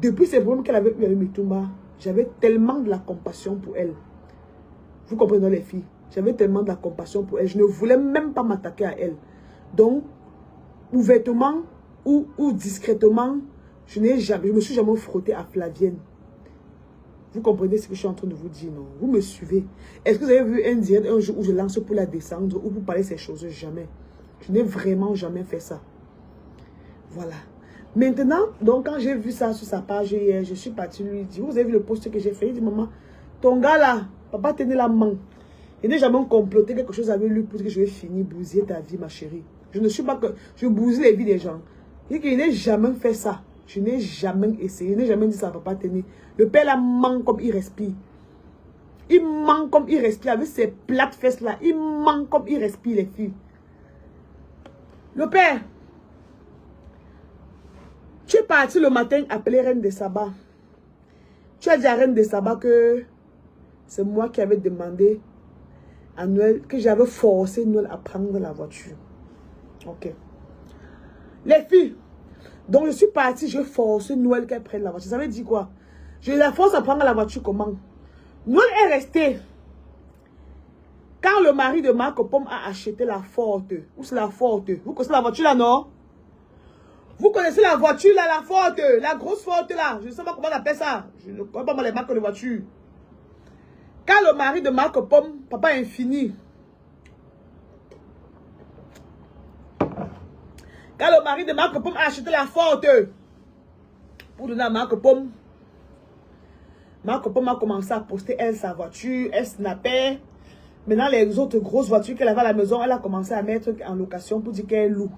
Depuis ces problèmes qu'elle avait eu avec Mitumba, j'avais tellement de la compassion pour elle. Vous comprenez les filles? J'avais tellement de la compassion pour elle. Je ne voulais même pas m'attaquer à elle. Donc, ouvertement ou discrètement, je me suis jamais frottée à Flavienne. Vous comprenez ce que je suis en train de vous dire, non? Vous me suivez. Est-ce que vous avez vu un direct un jour où je lance pour la descendre ou pour parler de ces choses? Jamais. Je n'ai vraiment jamais fait ça. Voilà. Maintenant, donc quand j'ai vu ça sur sa page hier, je suis partie lui dire, vous avez vu le post que j'ai fait? Il dit, maman, ton gars là, papa tenait la main. Il n'a jamais comploté quelque chose avec lui pour dire que je vais finir bousiller ta vie, ma chérie. Je ne suis pas que je bousille les vies des gens. Il dit qu'il n'a jamais fait ça. Je n'ai jamais essayé. Il n'a jamais dit ça à papa tenir. Le père là ment comme il respire. Il ment comme il respire avec ses plates fesses là. Il ment comme il respire, les filles. Le père, tu es parti le matin appeler Reine de Saba. Tu as dit à Reine de Saba que c'est moi qui avais demandé à Noël, que j'avais forcé Noël à prendre la voiture. Ok. Les filles, donc je suis partie, j'ai forcé Noël qu'elle prenne la voiture. Ça veut dire quoi? Je la force à prendre la voiture comment? Noël est resté. Quand le mari de Marc Pomme a acheté la Forte, où c'est la Forte? Vous connaissez la voiture là, non? Vous connaissez la voiture là, la Forte, la grosse Forte là. Je ne sais pas comment on appelle ça. Je ne connais pas les marques de voiture. Quand le mari de Marc Pomme, papa infini. Quand le mari de Marc Pomme a acheté la Forte pour donner à Marc Pomme, Marc Pomme a commencé à poster elle sa voiture, elle snappait. Maintenant, les autres grosses voitures qu'elle avait à la maison, elle a commencé à mettre en location pour dire qu'elle loue.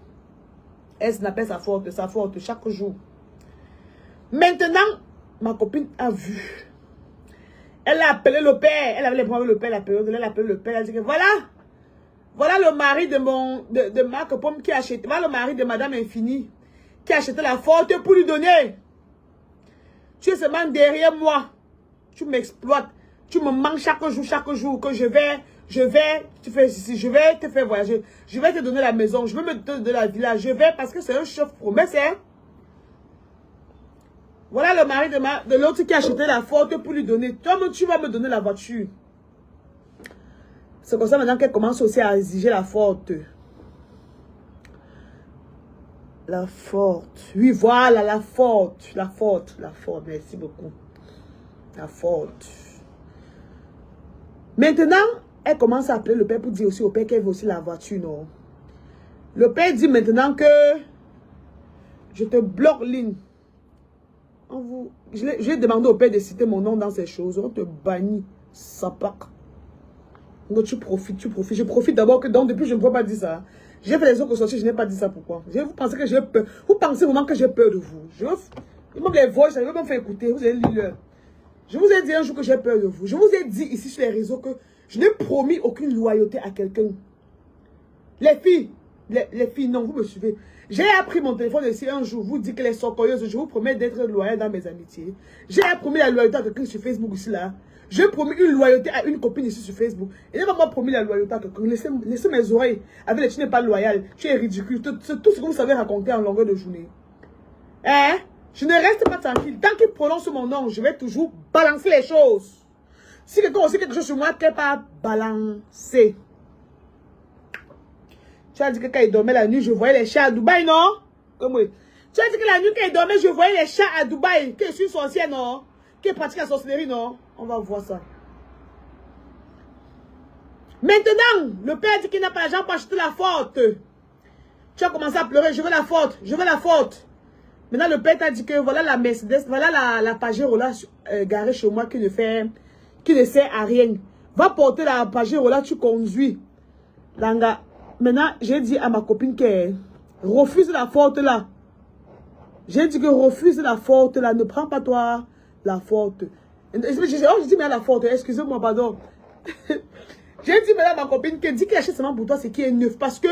Elle snappait sa Forte chaque jour. Maintenant, ma copine a vu. Elle a appelé le père. Elle avait les problèmes avec le père la période. Elle a appelé le père. Elle a dit que voilà. Voilà le mari de Marc Pomme qui a acheté. Voilà le mari de Madame Infini qui a acheté la Forte pour lui donner. Tu es seulement derrière moi. Tu m'exploites. Tu me manques chaque jour que je vais te faire voyager. Je vais te donner la maison. Je vais me donner la villa. Je vais parce que c'est un chef promesse. Hein? Voilà le mari de l'autre qui a acheté la Forte pour lui donner. Toi, tu vas me donner la voiture. C'est comme ça maintenant qu'elle commence aussi à exiger la Forte. La Forte. Oui, voilà, la Forte. La Forte. Merci beaucoup. La Forte. Maintenant, elle commence à appeler le père pour dire aussi au père qu'elle veut aussi la voiture, non? Le père dit maintenant que je te bloque ligne. J'ai demandé au père de citer mon nom dans ces choses. On te bannit, sapac. Donc tu profites. Je profite d'abord que donc depuis je ne peux pas dire ça. J'ai fait les autres sorties, je n'ai pas dit ça. Pourquoi? Vous pensez que j'ai peur? Vous pensez vraiment que j'ai peur de vous? Même les voix, je ne vais pas me faire écouter. Vous allez lire. Je vous ai dit un jour que j'ai peur de vous. Je vous ai dit ici sur les réseaux que je n'ai promis aucune loyauté à quelqu'un. Les filles, non, vous me suivez. J'ai appris mon téléphone ici un jour. Vous dites que les socoyeuses, je vous promets d'être loyal dans mes amitiés. J'ai promis la loyauté à quelqu'un sur Facebook ici là. J'ai promis une loyauté à une copine ici sur Facebook. Et j'ai pas promis la loyauté à quelqu'un. Laissez mes oreilles. Avec les tu n'es pas loyal. Tu es ridicule. C'est tout ce que vous savez raconter en longueur de journée. Hein? Je ne reste pas tranquille. Tant qu'il prononce mon nom, je vais toujours balancer les choses. Si quelqu'un a aussi quelque chose sur moi, qu'elle pas balancer. Tu as dit que quand il dormait la nuit, je voyais les chats à Dubaï, non? Comme oui. Tu as dit que la nuit, quand il dormait, je voyais les chats à Dubaï. Que je suis sorcière, non? Qui pratique la sorcellerie, non? On va voir ça. Maintenant, le père dit qu'il n'a pas l'argent pour acheter la Forte. Tu as commencé à pleurer. Je veux la Forte. Je veux la Forte. Maintenant, le père t'a dit que voilà la Mercedes, voilà la Pajero là, garée chez moi qui ne sert à rien. Va porter la Pajero là, tu conduis. Langa. Maintenant, j'ai dit à ma copine qu'elle refuse la Forte là. J'ai dit que refuse la Forte là, ne prends pas toi la Forte. Je dis mais la Forte, excusez-moi, pardon. J'ai dit maintenant à ma copine qu'elle dit qu'elle achète seulement pour toi ce qui est neuf. Parce que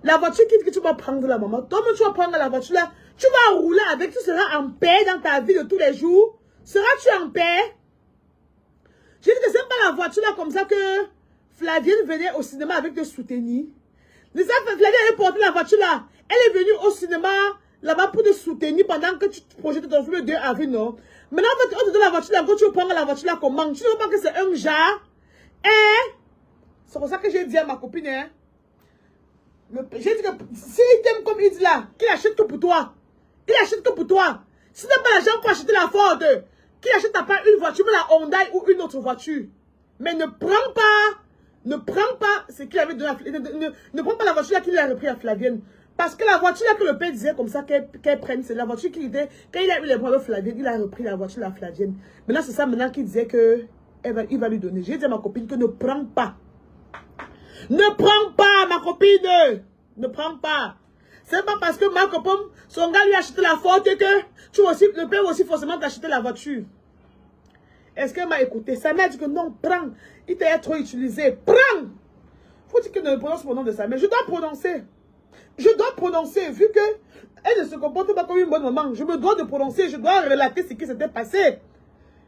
la voiture que tu vas prendre là, maman, toi tu vas prendre la voiture là, tu vas rouler avec, tu seras en paix dans ta vie de tous les jours. Seras-tu en paix? J'ai dit que c'est pas la voiture là comme ça que Flavienne venait au cinéma avec te soutenir. Flavienne, elle portait la voiture là. Elle est venue au cinéma là-bas pour te soutenir pendant que tu projettes ton film le 2 avril, non? Maintenant, en fait, on te donne la voiture là, quand tu prends la voiture là, comment? Tu ne vois pas que c'est un genre? Hein? C'est pour ça que j'ai dit à ma copine, hein? J'ai dit que s'il t'aime comme il dit là, qu'il achète tout pour toi. Il achète tout pour toi. Si tu n'as pas l'argent pour acheter la Ford, qu'il achète pas une voiture, mais la Hyundai ou une autre voiture. Mais ne prends pas ce qu'il avait donné à Flavienne. Ne prends pas la voiture là qu'il a repris à Flavienne. Parce que la voiture là que le père disait comme ça qu'elle prenne, c'est la voiture qu'il était. Quand il a eu les problèmes de Flavienne, il a repris la voiture à Flavienne. Maintenant, c'est ça maintenant qu'il disait que il va lui donner. J'ai dit à ma copine que ne prends pas. Ne prends pas, ma copine. Ne prends pas. C'est pas parce que ma copine, son gars lui a acheté la Ford que tu aussi, le père aussi forcément t'acheter la voiture. Est-ce qu'elle m'a écouté? Sa mère dit que non, prends. Il t'a trop utilisé. Prends. Faut dire qu'elle ne prononce pas le nom de sa mère. Je dois prononcer. Je dois prononcer, vu que elle ne se comporte pas comme une bonne maman. Je me dois de prononcer, je dois relater ce qui s'était passé.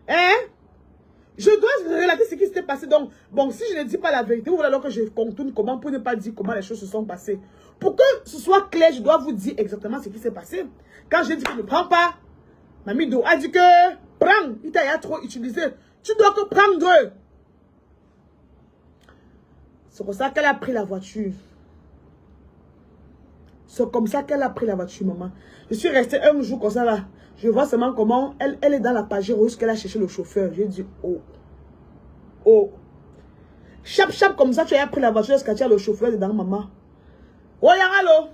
Hein? Je dois relater ce qui s'était passé. Donc, bon, si je ne dis pas la vérité, vous voulez alors que je contourne comment pour ne pas dire comment les choses se sont passées. Pour que ce soit clair, je dois vous dire exactement ce qui s'est passé. Quand j'ai dit que ne prends pas, Mamie Do a dit que prends. Il t'a trop utilisé. Tu dois que prendre. C'est pour ça qu'elle a pris la voiture. C'est comme ça qu'elle a pris la voiture, maman. Je suis restée un jour comme ça là. Je vois seulement comment elle est dans la page rouge qu'elle a cherché le chauffeur. J'ai dit, oh. Oh. Chap comme ça, tu as pris la voiture jusqu'à tu as le chauffeur dedans, maman. Oh, Yaralo.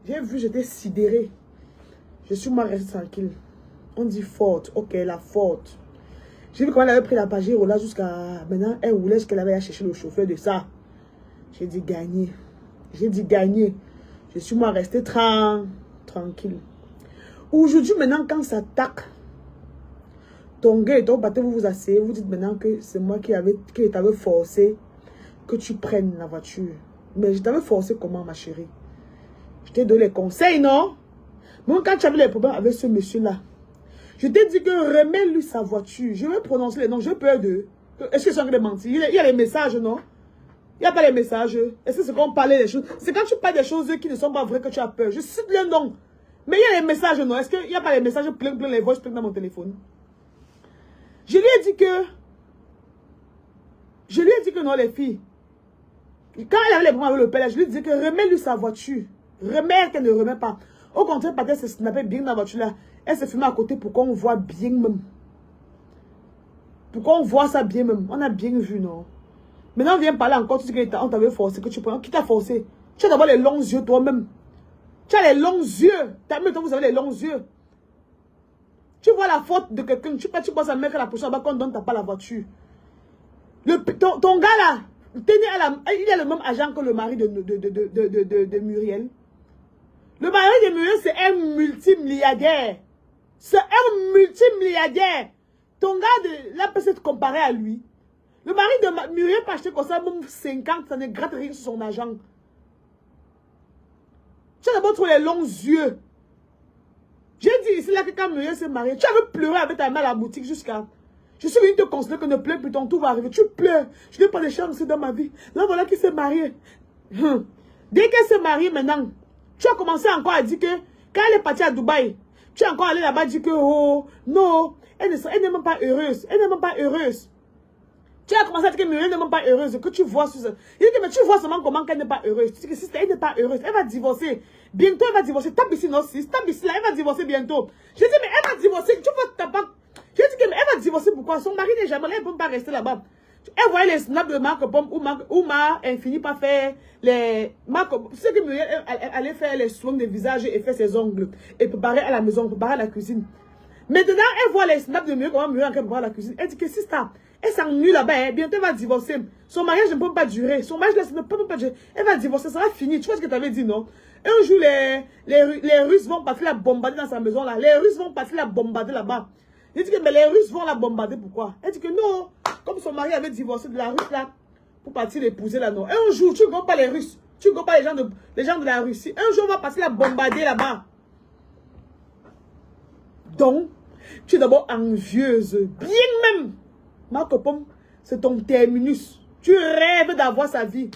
J'ai vu, j'étais sidérée. Je suis moi restée tranquille. On dit forte. Ok, la forte. J'ai vu comment elle avait pris la page rouge là jusqu'à maintenant. Elle voulait ce qu'elle avait à chercher le chauffeur de ça. J'ai dit gagner. J'ai dit gagner. Je suis moi restée tranquille. Aujourd'hui, maintenant, quand ça tac, ton gars et ton pâté, vous vous asseyez, vous dites maintenant que c'est moi qui t'avais forcé que tu prennes la voiture. Mais je t'avais forcé comment, ma chérie? Je t'ai donné les conseils, non? Même quand tu avais les problèmes avec ce monsieur-là, je t'ai dit que remets-lui sa voiture. Je vais prononcer les noms, j'ai peur de... Est-ce que je suis en train de mentir? Il y a les messages, non? Il n'y a pas les messages. Est-ce que c'est qu'on parlait des choses? C'est quand tu parles des choses qui ne sont pas vraies que tu as peur. Je cite les noms. Mais il y a les messages, non? Est-ce qu'il n'y a pas les messages plein, les voix plein dans mon téléphone? Je lui ai dit que non, les filles. Quand elle avait les problèmes avec le père, je lui disais que remets-lui sa voiture. Remets qu'elle ne remet pas. Au contraire, peut-être elle se snappait bien dans la voiture là. Elle se filmait à côté pour qu'on voit bien même. Pour qu'on voit ça bien même. On a bien vu, non? Maintenant, on vient parler encore, tu dis qu'on t'avait forcé, que tu prends. Qui t'a forcé? Tu as d'abord les longs yeux toi-même. Tu as les longs yeux. T'as même vous avez les longs yeux. Tu vois la faute de quelqu'un. Tu penses à mettre la prochaine fois qu'on donne pas la voiture. Ton gars là, il a le même agent que le mari de Muriel. Le mari de Muriel, c'est un multimilliardaire. C'est un multimilliardaire. Ton gars, là, peut se comparer à lui. Le mari de Muriel peut acheter comme ça, même 50, ça ne gratte rien sur son argent. Tu as d'abord trop les longs yeux. J'ai dit ici là que quand Muriel s'est mariée, tu avais pleuré avec ta mère à la boutique jusqu'à... Je suis venue te conseiller que ne pleure plus, ton tout va arriver. Tu pleures. Je n'ai pas de chance dans ma vie. Là, voilà qui s'est mariée. Dès qu'elle s'est mariée maintenant, tu as commencé encore à dire que quand elle est partie à Dubaï, tu es encore allé là-bas dire que, oh, non, elle n'est même pas heureuse. Elle n'est même pas heureuse. Tu as commencé à dire que Muriel n'est même pas heureuse, que tu vois sur ça. Il dit que mais tu vois seulement comment qu'elle n'est pas heureuse. Tu dis que si elle n'est pas heureuse, elle va divorcer. Bientôt, elle va divorcer. Tape ici, non, si. Tape ici, là, elle va divorcer bientôt. Je dis, mais elle va divorcer. Tu vois, t'as pas... Je dis que mais elle va divorcer pourquoi? Son mari n'est jamais là, elle ne peut pas rester là-bas. Elle voyait les snaps de Marc Pomme où elle finit par faire les... Tu sais que Muriel allait faire les soins de visage et faire ses ongles. Et préparer à la maison, préparer à la cuisine. Maintenant, elle voit les snaps de Muriel, comment Muriel prépare à la cuisine. Elle dit que si ça... Elle s'ennuie là-bas, hein. Bientôt elle va divorcer. Son mariage ne peut pas durer. Son mariage là, ça ne peut pas durer. Elle va divorcer, ça va finir. Tu vois ce que tu avais dit, non? Un jour, les Russes vont partir la bombarder dans sa maison là. Les Russes vont partir la bombarder là-bas. Il dit que mais les Russes vont la bombarder, pourquoi? Elle dit que non. Comme son mari avait divorcé de la Russe là, pour partir l'épouser là, non. Un jour, tu ne gompes pas les Russes. Tu ne gompes pas les gens de la Russie. Un jour, on va partir la bombarder là-bas. Donc, tu es d'abord envieuse. Bien même. Marc Pomme, c'est ton terminus. Tu rêves d'avoir sa vie.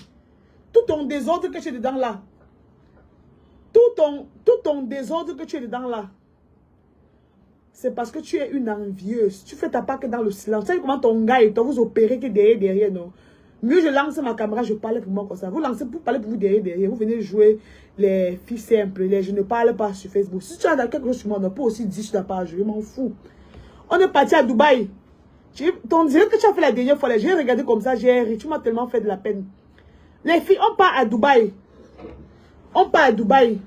Tout ton désordre que tu es dedans là. Tout tout ton désordre que tu es dedans là, c'est parce que tu es une envieuse. Tu fais ta part que dans le silence. Tu sais comment ton gars et toi vous opérez que derrière, non? Mieux je lance ma caméra, je parle pour moi comme ça. Vous lancez pour parler pour vous derrière. Vous venez jouer les filles simples. Je ne parle pas sur Facebook. Si tu as quelque chose sur moi, on peut aussi dire sur ta page. Je m'en fous. On est parti à Dubaï. Ton direct que tu as fait la dernière fois, j'ai regardé comme ça, j'ai ri. Tu m'as tellement fait de la peine. Les filles, on part à Dubaï. On part à Dubaï.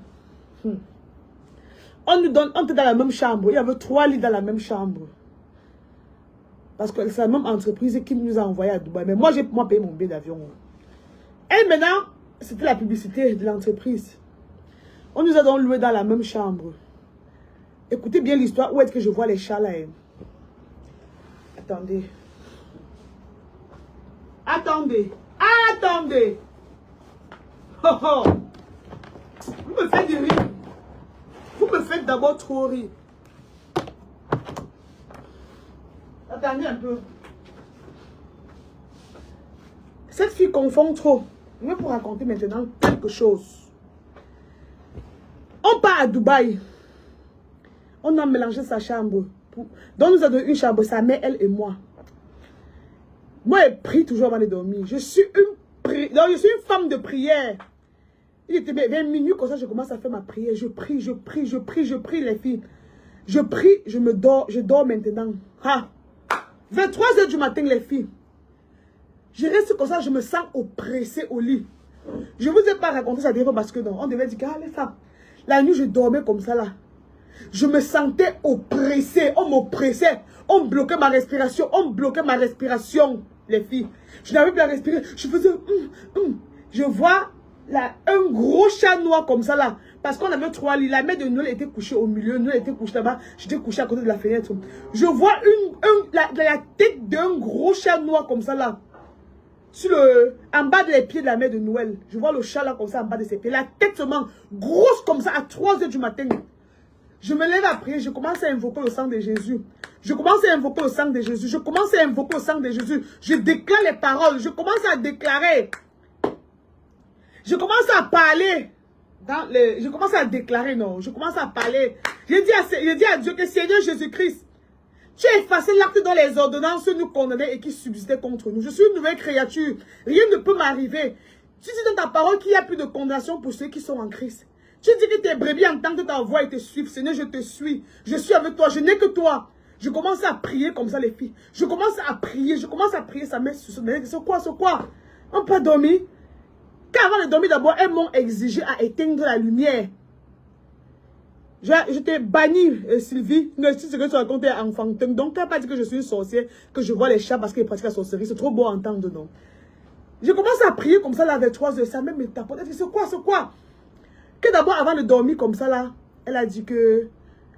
On nous donne, on était dans la même chambre. Il y avait 3 lits dans la même chambre. Parce que c'est la même entreprise qui nous a envoyés à Dubaï. Mais moi, j'ai payé mon billet d'avion. Et maintenant, c'était la publicité de l'entreprise. On nous a donc loué dans la même chambre. Écoutez bien l'histoire. Où est-ce que je vois les chats là? Attendez. Attendez. Attendez. Oh, oh. Vous me faites du rire. Vous me faites d'abord trop rire. Attendez un peu. Cette fille confond trop. Je vais vous raconter maintenant quelque chose. On part à Dubaï. On a mélangé sa chambre. Donc nous avons une chambre, sa mère, elle et moi. Moi, je prie toujours avant de dormir. Je suis une femme de prière. Il était 20 minutes comme ça, je commence à faire ma prière. Je prie, je prie, je prie, je prie les filles. Je prie, je dors maintenant. Ha! 23 h du matin, les filles. Je reste comme ça, je me sens oppressée au lit. Je ne vous ai pas raconté ça déjà parce que non, on devait dire que les femmes. La nuit, je dormais comme ça là. Je me sentais oppressée, on m'oppressait, on bloquait ma respiration, les filles. Je n'avais plus à respirer, je faisais Je vois là, un gros chat noir comme ça là. Parce qu'on avait 3 lits. La mère de Noël était couchée au milieu. Noël était couchée là-bas. J'étais couchée à côté de la fenêtre. Je vois la tête d'un gros chat noir comme ça là. En bas des pieds de la mère de Noël. Je vois le chat là comme ça en bas de ses pieds. La tête seulement grosse comme ça à 3 h du matin. Je me lève à prier. Je commence à invoquer le sang de Jésus. Je commence à invoquer le sang de Jésus. Je commence à invoquer le sang de Jésus. Je déclare les paroles. Je commence à déclarer. Je commence à parler. Je commence à déclarer, non. Je commence à parler. Je dis à Dieu que Seigneur Jésus-Christ, tu as effacé l'acte dont les ordonnances nous condamnaient et qui subsistaient contre nous. Je suis une nouvelle créature. Rien ne peut m'arriver. Tu dis dans ta parole qu'il n'y a plus de condamnation pour ceux qui sont en Christ. Tu dis que tes brebis entendent ta voix et te suivent. Seigneur, je te suis. Je suis avec toi. Je n'ai que toi. Je commence à prier comme ça, les filles. Je commence à prier. Ça met sur c'est quoi? On peut dormir. Car avant de dormir d'abord, elles m'ont exigé à éteindre la lumière. Je t'ai banni, Sylvie. Ne sais ce que tu racontes enfant. Donc, tu n'as pas dit que je suis une sorcière, que je vois les chats parce qu'ils pratiquent la sorcellerie. C'est trop beau à entendre, non? Je commence à prier comme ça, là, avec 3 h. Ça même me tapote. Elle dit, c'est quoi? Que d'abord, avant de dormir comme ça, là, elle a dit que...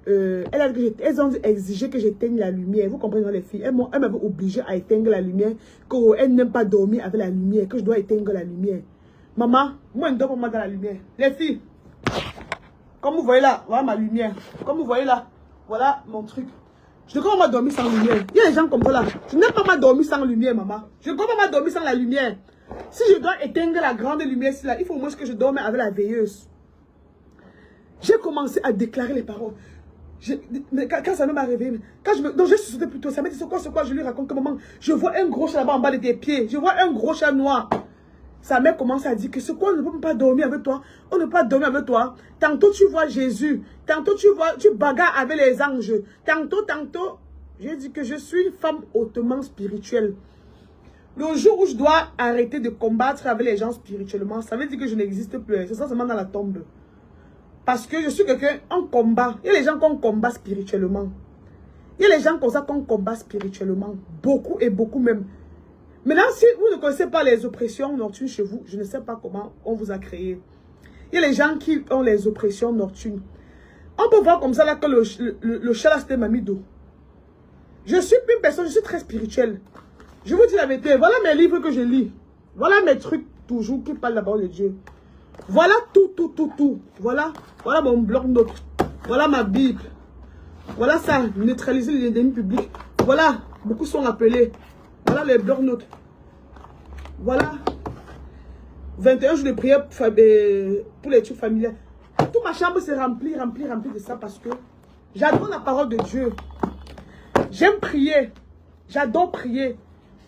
elles ont exigé que j'éteigne la lumière. Vous comprenez, les filles? Elles m'avaient obligé à éteindre la lumière. Qu'elles n'aiment pas dormir avec la lumière. Que je dois éteindre la lumière. Maman, moi, je ne dors pas dans la lumière. Les filles, comme vous voyez là, voilà ma lumière. Comme vous voyez là, voilà mon truc. Je ne peux pas dormir sans lumière. Il y a des gens comme ça là. Je n'ai pas dormir sans lumière, maman. Je ne peux pas dormir sans la lumière. Si je dois éteindre la grande lumière, là, il faut au moins que je dorme avec la veilleuse. J'ai commencé à déclarer les paroles. Quand ça m'a réveillé, donc je suis sauté plutôt. Ça m'a dit c'est quoi, je lui raconte que maman, je vois un gros chat là-bas en bas de tes pieds. Je vois un gros chat noir. Sa mère commence à dire que c'est quoi, on ne peut pas dormir avec toi. On ne peut pas dormir avec toi. Tantôt tu vois Jésus. Tantôt tu bagarres avec les anges. Tantôt. J'ai dit que je suis une femme hautement spirituelle. Le jour où je dois arrêter de combattre avec les gens spirituellement, ça veut dire que je n'existe plus. C'est ça seulement dans la tombe. Parce que je suis quelqu'un en combat. Il y a les gens qu'on combat spirituellement. Il y a les gens comme ça qu'on combat spirituellement. Beaucoup et beaucoup même. Maintenant, si vous ne connaissez pas les oppressions nocturnes chez vous, je ne sais pas comment on vous a créé. Il y a les gens qui ont les oppressions nocturnes. On peut voir comme ça là que le chat là c'était Mamido. Je suis une personne, je suis très spirituelle. Je vous dis la vérité, voilà mes livres que je lis. Voilà mes trucs toujours qui parlent de la parole de Dieu. Voilà tout. Voilà mon bloc-notes. Voilà ma Bible. Voilà ça, neutraliser l'ennemi public. Voilà, beaucoup sont appelés. Voilà les blocs-notes. Voilà. 21 jours de prière pour les trucs familiales. Toute ma chambre s'est remplie de ça parce que j'adore la parole de Dieu. J'aime prier. J'adore prier.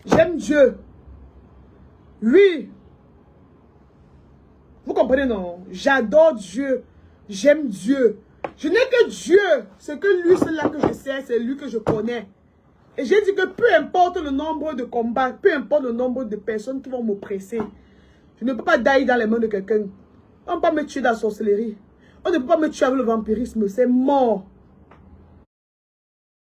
J'aime Dieu. Oui. Vous comprenez, non? J'adore Dieu. J'aime Dieu. Je n'ai que Dieu. C'est que lui, c'est là que je sais. C'est lui que je connais. Et j'ai dit que peu importe le nombre de combats, peu importe le nombre de personnes qui vont m'oppresser, je ne peux pas dailler dans les mains de quelqu'un. On ne peut pas me tuer dans la sorcellerie. On ne peut pas me tuer avec le vampirisme. C'est mort.